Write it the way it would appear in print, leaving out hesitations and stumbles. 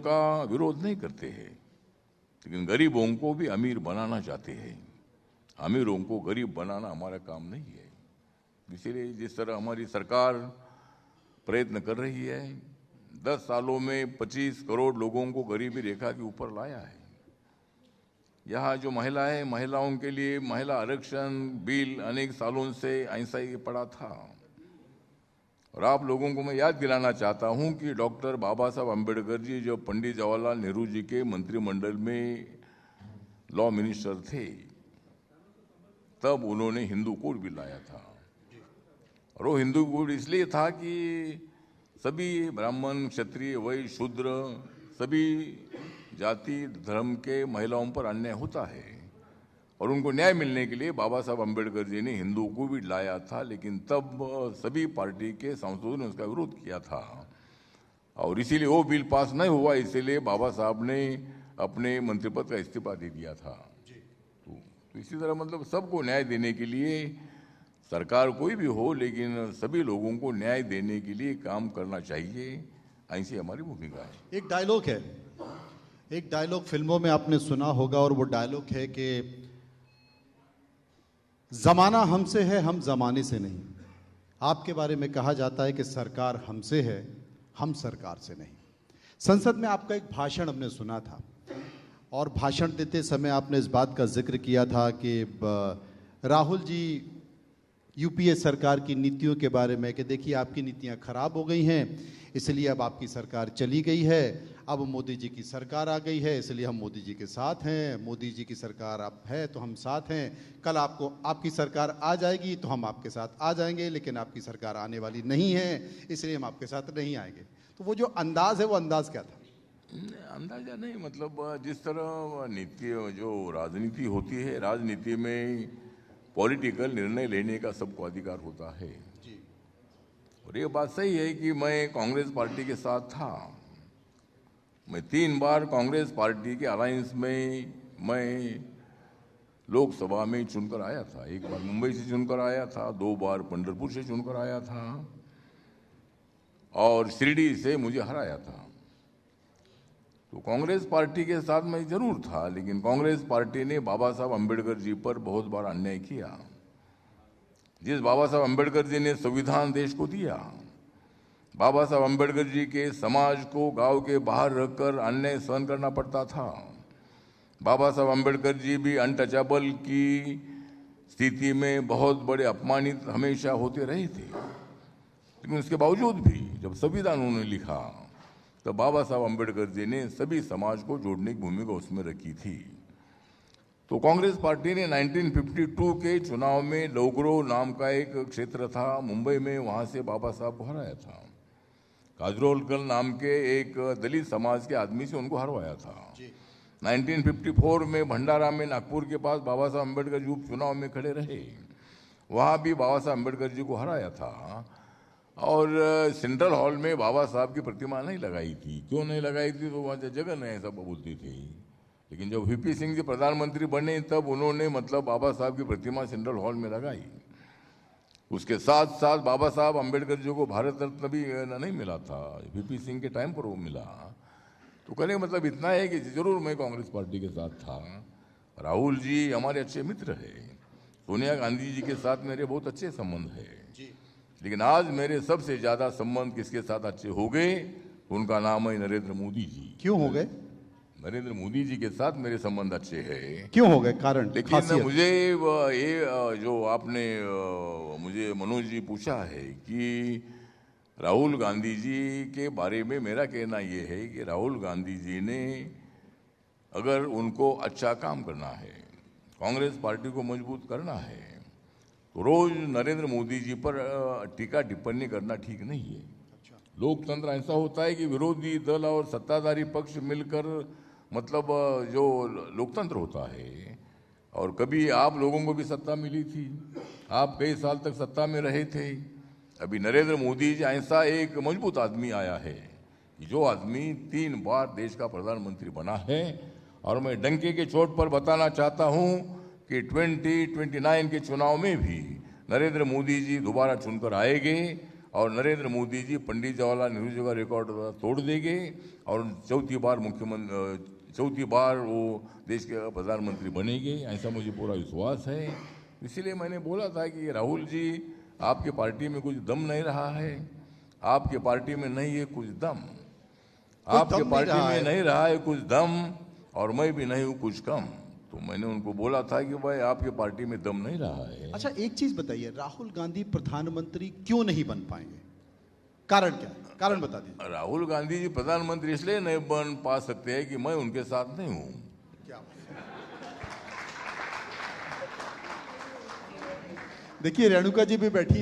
का विरोध नहीं करते हैं, लेकिन गरीबों को भी अमीर बनाना चाहते हैं। अमीरों को गरीब बनाना हमारा काम नहीं है। इसीलिए जिस तरह हमारी सरकार प्रयत्न कर रही है, 10 सालों में 25 करोड़ लोगों को गरीबी रेखा के ऊपर लाया है। यहाँ जो महिलाओं के लिए महिला आरक्षण बिल अनेक सालों से ऐसा ही पड़ा था। और आप लोगों को मैं याद दिलाना चाहता हूं कि डॉक्टर बाबा साहब अम्बेडकर जी जब पंडित जवाहरलाल नेहरू जी के मंत्रिमंडल में लॉ मिनिस्टर थे, तब उन्होंने हिंदू कोड भी लाया था। और वो हिंदू कोड इसलिए था कि सभी ब्राह्मण, क्षत्रिय, वैश्य, शूद्र, सभी जाति धर्म के महिलाओं पर अन्याय होता है और उनको न्याय मिलने के लिए बाबा साहब अम्बेडकर जी ने हिंदू को भी लाया था। लेकिन तब सभी पार्टी के सांसदों ने उसका विरोध किया था और इसीलिए वो बिल पास नहीं हुआ। इसीलिए बाबा साहब ने अपने मंत्री पद का इस्तीफा दे दिया था। तो इसी तरह मतलब सबको न्याय देने के लिए सरकार कोई भी हो, लेकिन सभी लोगों को न्याय देने के लिए काम करना चाहिए। ऐसी हमारी भूमिका है। एक डायलॉग फिल्मों में आपने सुना होगा और वो डायलॉग है कि जमाना हमसे है, हम जमाने से नहीं। आपके बारे में कहा जाता है कि सरकार हमसे है, हम सरकार से नहीं। संसद में आपका एक भाषण हमने सुना था और भाषण देते समय आपने इस बात का जिक्र किया था कि राहुल जी यूपीए सरकार की नीतियों के बारे में कि देखिए आपकी नीतियां खराब हो गई हैं, इसलिए अब आपकी सरकार चली गई है, अब मोदी जी की सरकार आ गई है, इसलिए हम मोदी जी के साथ हैं। मोदी जी की सरकार अब है तो हम साथ हैं, कल आपकी सरकार आ जाएगी तो हम आपके साथ आ जाएंगे, लेकिन आपकी सरकार आने वाली नहीं है इसलिए हम आपके साथ नहीं आएंगे। तो वो जो अंदाज है वो अंदाज क्या था? अंदाजा नहीं, मतलब जिस तरह नीति जो राजनीति होती है, राजनीति में पॉलिटिकल निर्णय लेने का सबको अधिकार होता है जी। और ये बात सही है कि मैं कांग्रेस पार्टी के साथ था। मैं 3 बार कांग्रेस पार्टी के अलायंस में मैं लोकसभा में चुनकर आया था। 1 बार मुंबई से चुनकर आया था, 2 बार पंढरपुर से चुनकर आया था और शिरडी से मुझे हराया था। तो कांग्रेस पार्टी के साथ मैं जरूर था, लेकिन कांग्रेस पार्टी ने बाबा साहब अम्बेडकर जी पर बहुत बार अन्याय किया। जिस बाबा साहब अम्बेडकर जी ने संविधान देश को दिया, बाबा साहब अम्बेडकर जी के समाज को गांव के बाहर रखकर अन्याय सहन करना पड़ता था। बाबा साहब अम्बेडकर जी भी अनटचेबल की स्थिति में बहुत बड़े अपमानित हमेशा होते रहे थे, लेकिन उसके बावजूद भी जब संविधान उन्होंने लिखा तो बाबा साहब अम्बेडकर जी ने सभी समाज को जोड़ने की भूमिका उसमें रखी थी। तो कांग्रेस पार्टी ने 1952 के चुनाव में लोगरो नाम का एक क्षेत्र था मुंबई में, वहां से बाबा साहब को हराया था। काजरोलकर नाम के एक दलित समाज के आदमी से उनको हरवाया था। 1954 में भंडारा में नागपुर के पास बाबा साहब अम्बेडकर जी उपचुनाव में खड़े रहे, वहां भी बाबा साहब अम्बेडकर जी को हराया था। और सेंट्रल हॉल में बाबा साहब की प्रतिमा नहीं लगाई थी। क्यों नहीं लगाई थी? तो वहाँ जगह नहीं ऐसा बोलती थी। लेकिन जब वीपी सिंह जी प्रधानमंत्री बने तब उन्होंने मतलब बाबा साहब की प्रतिमा सेंट्रल हॉल में लगाई। उसके साथ साथ बाबा साहब अम्बेडकर जी को भारत रत्न भी नहीं मिला था, वीपी सिंह के टाइम पर वो मिला। तो कहने का मतलब इतना है कि जरूर मैं कांग्रेस पार्टी के साथ था। राहुल जी हमारे अच्छे मित्र है, सोनिया गांधी जी के साथ मेरे बहुत अच्छे संबंध है, लेकिन आज मेरे सबसे ज्यादा संबंध किसके साथ अच्छे हो गए? उनका नाम है नरेंद्र मोदी जी। क्यों हो गए? नरेंद्र मोदी जी के साथ मेरे संबंध अच्छे हैं। क्यों हो गए? कारण? लेकिन मुझे ये जो आपने मुझे मनोज जी पूछा है कि राहुल गांधी जी के बारे में मेरा कहना ये है कि राहुल गांधी जी ने अगर उनको अच्छा काम करना है, कांग्रेस पार्टी को मजबूत करना है, तो रोज नरेंद्र मोदी जी पर टीका टिप्पणी करना ठीक नहीं है। लोकतंत्र ऐसा होता है कि विरोधी दल और सत्ताधारी पक्ष मिलकर मतलब जो लोकतंत्र होता है। और कभी आप लोगों को भी सत्ता मिली थी, आप कई साल तक सत्ता में रहे थे। अभी नरेंद्र मोदी जी ऐसा एक मजबूत आदमी आया है कि जो आदमी 3 बार देश का प्रधानमंत्री बना है। और मैं डंके के चोट पर बताना चाहता हूं कि 2029 के चुनाव में भी नरेंद्र मोदी जी दोबारा चुनकर आएंगे और नरेंद्र मोदी जी पंडित जवाहरलाल नेहरू जी का रिकॉर्ड तोड़ देंगे और चौथी बार वो देश के प्रधानमंत्री बनेंगे, ऐसा मुझे पूरा विश्वास है। इसीलिए मैंने बोला था कि राहुल जी, आपके पार्टी में कुछ दम नहीं रहा है, आपके पार्टी में नहीं है कुछ दम, आपके पार्टी में नहीं रहा है कुछ दम, और मैं भी नहीं हूँ कुछ कम। तो मैंने उनको बोला था कि भाई आपके पार्टी में दम नहीं रहा है। अच्छा, एक चीज बताइए, राहुल गांधी प्रधानमंत्री क्यों नहीं बन पाएंगे? कारण क्या है? कारण बता दीजिए। राहुल गांधी जी प्रधानमंत्री इसलिए नहीं बन पा सकते हैं कि मैं उनके साथ नहीं हूं। क्या? देखिए, रेणुका जी भी बैठी